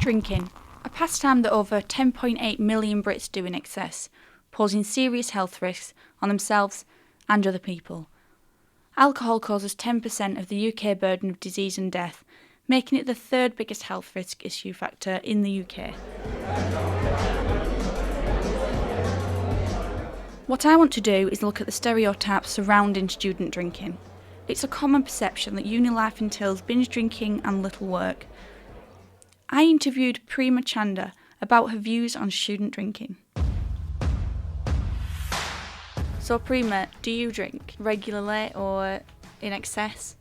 Drinking, a pastime that over 10.8 million Brits do in excess, posing serious health risks on themselves and other people. Alcohol causes 10% of the UK burden of disease and death, making it the third biggest health risk issue factor in the UK. What I want to do is look at the stereotypes surrounding student drinking. It's a common perception that uni life entails binge drinking and little work. I interviewed Prima Chander about her views on student drinking. So Prima, do you drink regularly or in excess?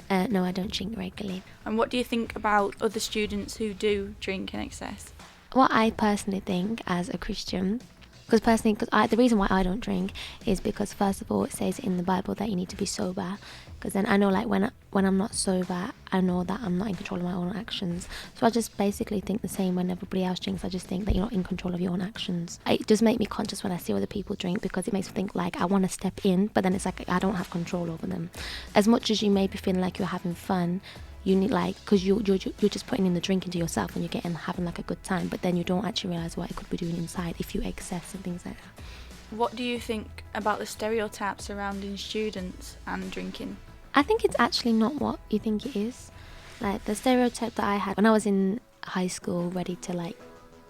No, I don't drink regularly. And what do you think about other students who do drink in excess? What I personally think as a Christian, the reason why I don't drink is because first of all it says in the Bible that you need to be sober, because then I know like when I'm not sober, I know that I'm not in control of my own actions. So I just basically think the same when everybody else drinks. I just think that you're not in control of your own actions. It does make me conscious when I see other people drink, because it makes me think like I want to step in, but then it's like I don't have control over them. As much as you may be feeling like you're having fun, you need because you're just putting in the drink into yourself and you're having like a good time, but then you don't actually realise what it could be doing inside if you excess and things like that. What do you think about the stereotypes surrounding students and drinking? I think it's actually not what you think it is. Like the stereotype that I had when I was in high school, ready to like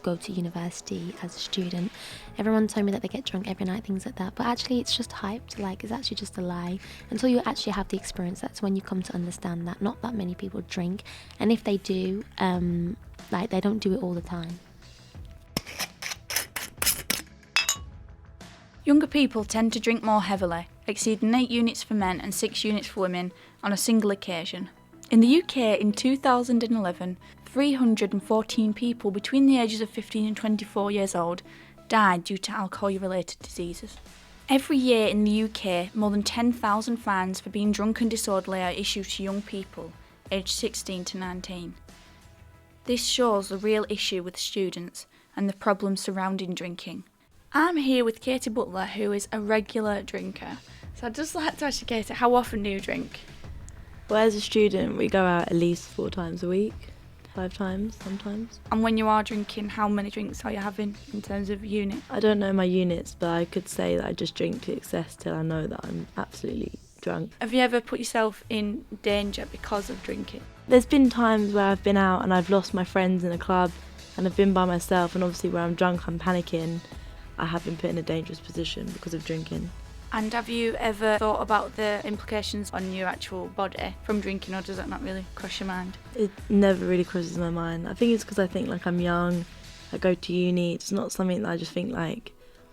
go to university as a student, everyone told me that they get drunk every night, things like that, but actually it's just hyped. Like it's actually just a lie. Until you actually have the experience, that's when you come to understand that not that many people drink, and if they do, they don't do it all the time. Younger people tend to drink more heavily, exceeding 8 units for men and 6 units for women on a single occasion. In the UK in 2011, 314 people between the ages of 15 and 24 years old died due to alcohol-related diseases. Every year in the UK, more than 10,000 fines for being drunk and disorderly are issued to young people aged 16 to 19. This shows the real issue with students and the problems surrounding drinking. I'm here with Katie Butler, who is a regular drinker. So I'd just like to ask you, Katie, how often do you drink? Well, as a student, we go out at least 4 times a week, 5 times sometimes. And when you are drinking, how many drinks are you having in terms of unit? I don't know my units, but I could say that I just drink to excess till I know that I'm absolutely drunk. Have you ever put yourself in danger because of drinking? There's been times where I've been out and I've lost my friends in a club and I've been by myself, and obviously where I'm drunk, I'm panicking. I have been put in a dangerous position because of drinking. And have you ever thought about the implications on your actual body from drinking, or does that not really cross your mind? It never really crosses my mind. I think it's because I think like I'm young, I go to uni. It's not something that I just think like,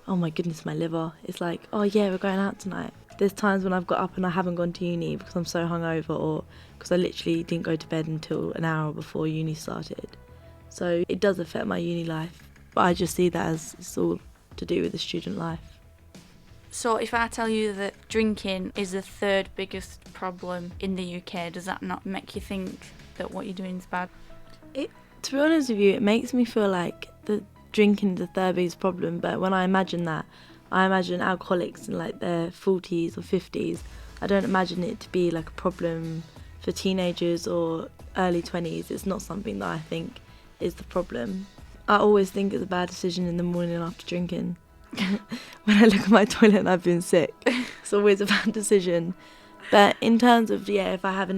oh my goodness, my liver. It's like, oh yeah, we're going out tonight. There's times when I've got up and I haven't gone to uni because I'm so hungover, or because I literally didn't go to bed until an hour before uni started. So it does affect my uni life, but I just see that as it's all to do with the student life. So if I tell you that drinking is the third biggest problem in the UK, does that not make you think that what you're doing is bad? To be honest with you, it makes me feel like the drinking is the third biggest problem, but when I imagine that, I imagine alcoholics in like their 40s or 50s. I don't imagine it to be like a problem for teenagers or early 20s. It's not something that I think is the problem. I always think it's a bad decision in the morning after drinking. When I look at my toilet and I've been sick, it's always a bad decision. But in terms of, if I have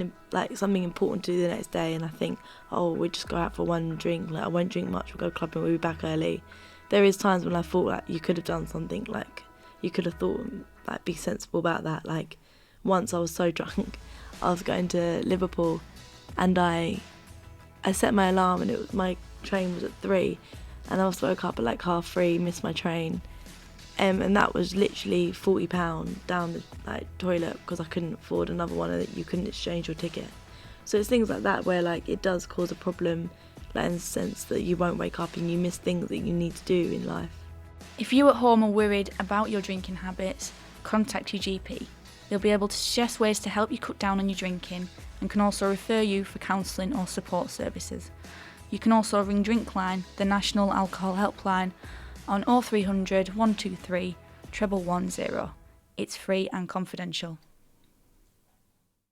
something important to do the next day and I think, oh, we'll just go out for one drink, like I won't drink much, we'll go clubbing, we'll be back early. There is times when I thought like you could have done something, like you could have thought, like be sensible about that. Like once I was so drunk, I was going to Liverpool and I set my alarm and my train was at 3 and I was woke up at like 3:30, missed my train. And that was literally £40 down the toilet because I couldn't afford another one and you couldn't exchange your ticket. So it's things like that where like it does cause a problem, like in the sense that you won't wake up and you miss things that you need to do in life. If you at home are worried about your drinking habits, contact your GP. They'll be able to suggest ways to help you cut down on your drinking and can also refer you for counselling or support services. You can also ring Drinkline, the National Alcohol Helpline, on 0300 123 111. It's free and confidential.